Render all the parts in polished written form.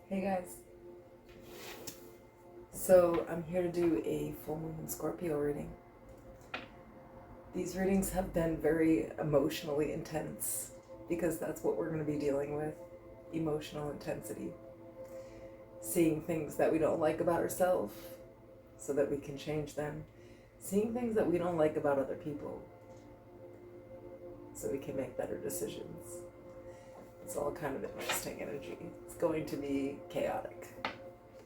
Hey guys, so I'm here to do a full moon and Scorpio reading. These readings have been very emotionally intense because that's what we're going to be dealing with, emotional intensity. Seeing things that we don't like about ourselves so that we can change them. Seeing things that we don't like about other people so we can make better decisions. It's all kind of interesting energy. It's going to be chaotic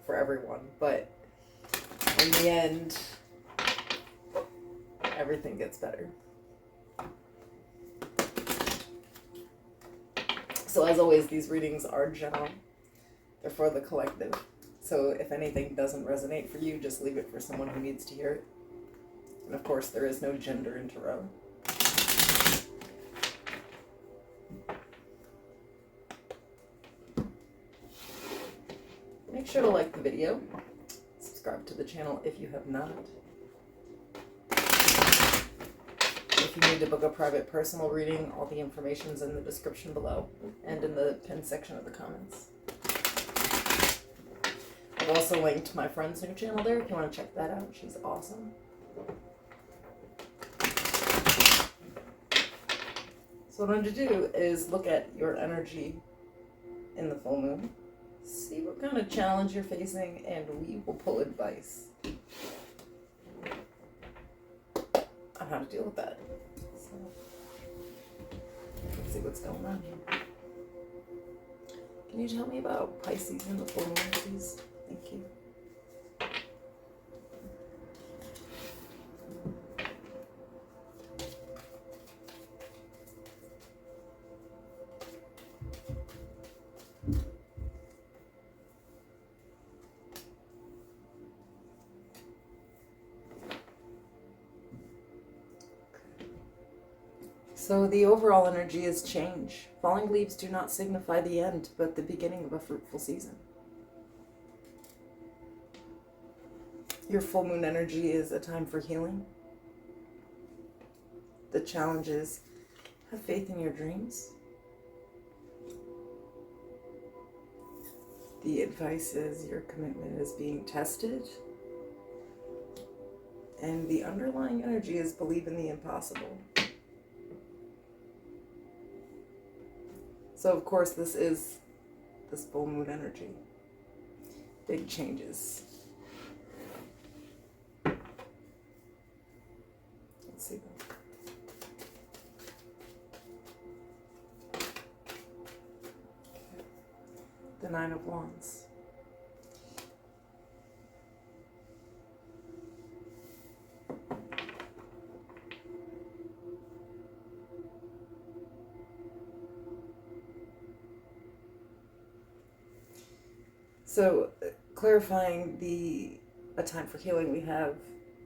for everyone, but in the end, everything gets better. So as always, these readings are general. They're for the collective. So if anything doesn't resonate for you, just leave it for someone who needs to hear it. And of course, there is no gender in tarot. Make sure to like the video. Subscribe to the channel if you have not. If you need to book a private personal reading, all the information's in the description below and in the pinned section of the comments. I've also linked my friend's new channel there if you want to check that out. She's awesome. So what I'm going to do is look at your energy in the full moon. See what kind of challenge you're facing, and we will pull advice on how to deal with that. So, let's see what's going on here. Can you tell me about Pisces in the full moon, please? Thank you. So the overall energy is change. Falling leaves do not signify the end, but the beginning of a fruitful season. Your full moon energy is a time for healing. The challenge is, have faith in your dreams. The advice is your commitment is being tested. And the underlying energy is believe in the impossible. So of course this is this full moon energy. Big changes. Let's see them. Okay. The Nine of Wands. So, clarifying a time for healing, we have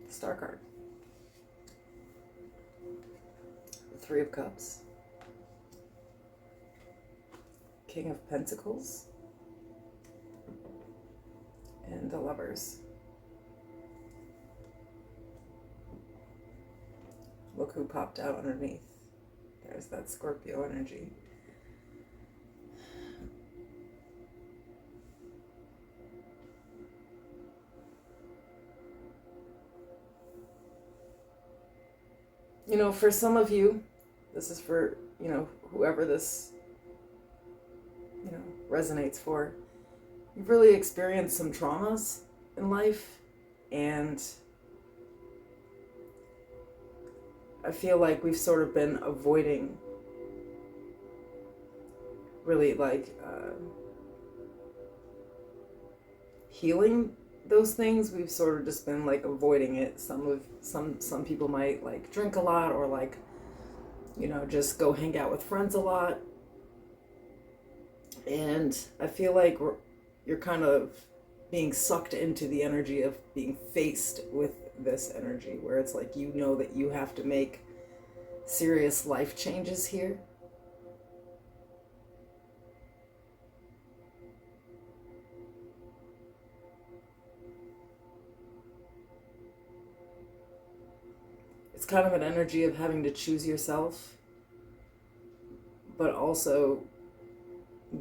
the Star card, the Three of Cups, King of Pentacles, and the Lovers. Look who popped out underneath. There's that Scorpio energy. You know, for some of you, this is for, whoever this, resonates for. You've really experienced some traumas in life, and I feel like we've sort of been avoiding really healing those things. We've sort of just been avoiding it. Some people might drink a lot, or just go hang out with friends a lot. And I feel like you're kind of being sucked into the energy of being faced with this energy, where it's like that you have to make serious life changes here. It's kind of an energy of having to choose yourself, but also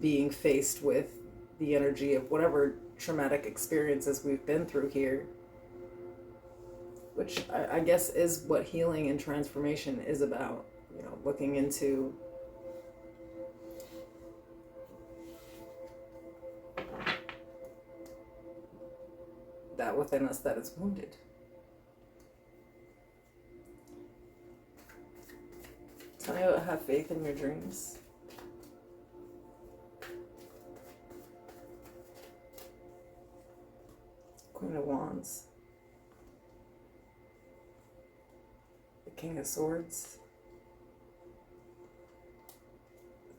being faced with the energy of whatever traumatic experiences we've been through here, which I guess is what healing and transformation is about. You know, looking into that within us that is wounded. Tell me about have faith in your dreams. Queen of Wands. The King of Swords.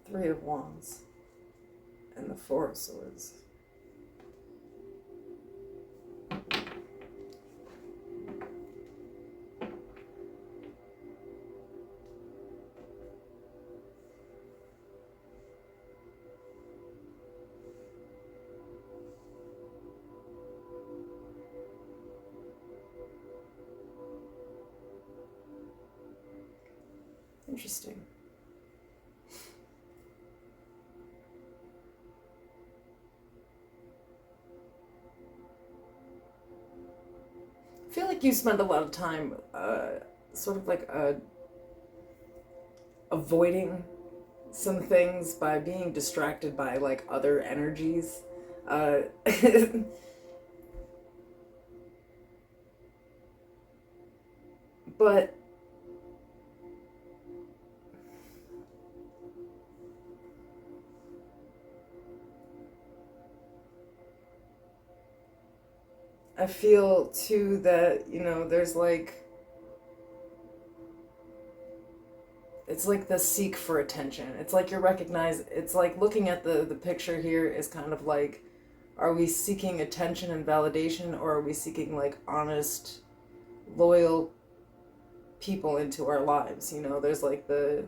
The Three of Wands. And the Four of Swords. Interesting. I feel like you spend a lot of time sort of like avoiding some things by being distracted by like other energies. But I feel too that, you know, there's like, it's like the seek for attention. It's like you're recognized, it's like looking at the picture here is kind of like, are we seeking attention and validation, or are we seeking like honest, loyal people into our lives? You know, there's like the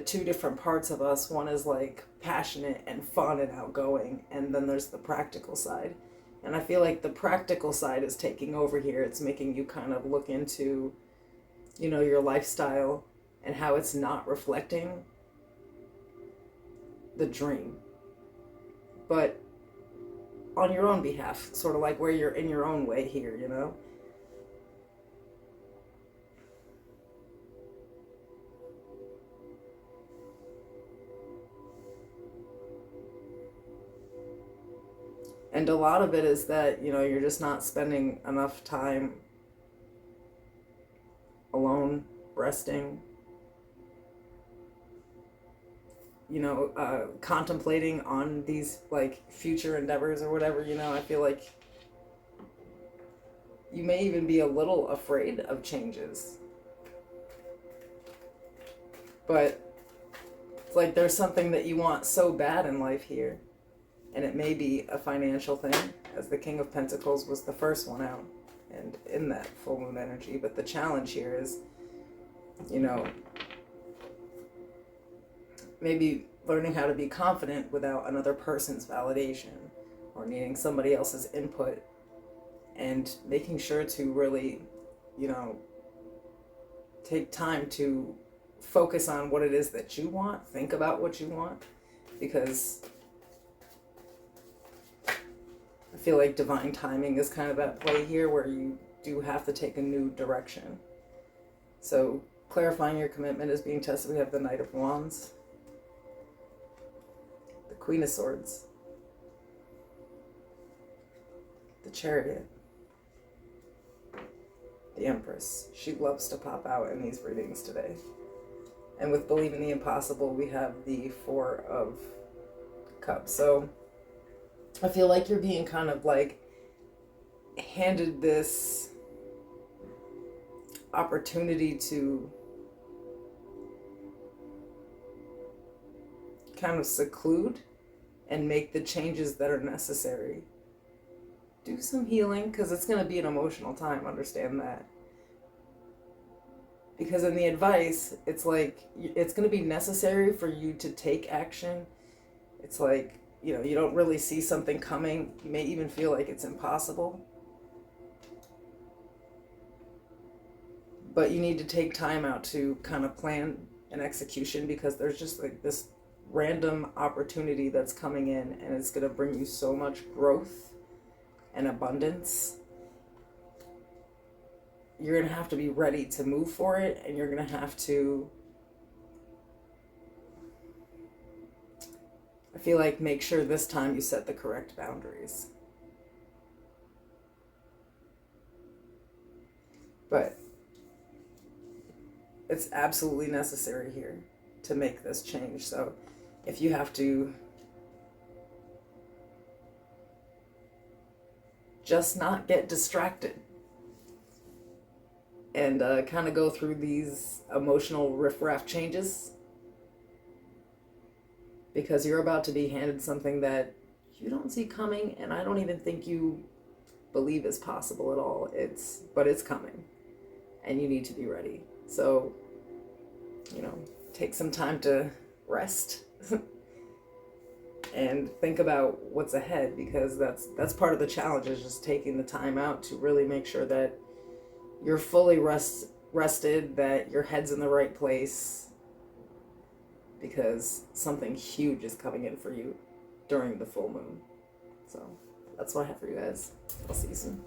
two different parts of us. One is like passionate and fun and outgoing, and then there's the practical side. And I feel like the practical side is taking over here. It's making you kind of look into, you know, your lifestyle and how it's not reflecting the dream. But on your own behalf, sort of like where you're in your own way here, you know? And a lot of it is that, you know, you're just not spending enough time alone, resting, you know, contemplating on these like future endeavors or whatever. You know, I feel like you may even be a little afraid of changes. But it's like there's something that you want so bad in life here. And it may be a financial thing, as the King of Pentacles was the first one out and in that full moon energy. But the challenge here is, you know, maybe learning how to be confident without another person's validation or needing somebody else's input, and making sure to really, you know, take time to focus on what it is that you want, think about what you want, because I feel like divine timing is kind of at play here, where you do have to take a new direction. So clarifying your commitment is being tested. We have the Knight of Wands, the Queen of Swords, the Chariot, the Empress. She loves to pop out in these readings today. And with Believing the Impossible, we have the Four of Cups. So I feel like you're being kind of like handed this opportunity to kind of seclude and make the changes that are necessary. Do some healing, because it's going to be an emotional time, understand that. Because in the advice, it's like, it's going to be necessary for you to take action. It's like, you know, you don't really see something coming. You may even feel like it's impossible. But you need to take time out to kind of plan an execution, because there's just like this random opportunity that's coming in, and it's going to bring you so much growth and abundance. You're going to have to be ready to move for it, and you're going to have to, I feel like, make sure this time you set the correct boundaries. But it's absolutely necessary here to make this change. So if you have to just not get distracted and kind of go through these emotional riffraff changes, because you're about to be handed something that you don't see coming, and I don't even think you believe is possible at all. But it's coming, and you need to be ready. So, take some time to rest and think about what's ahead, because that's part of the challenge, is just taking the time out to really make sure that you're fully rested, that your head's in the right place, because something huge is coming in for you during the full moon. So that's what I have for you guys. I'll see you soon.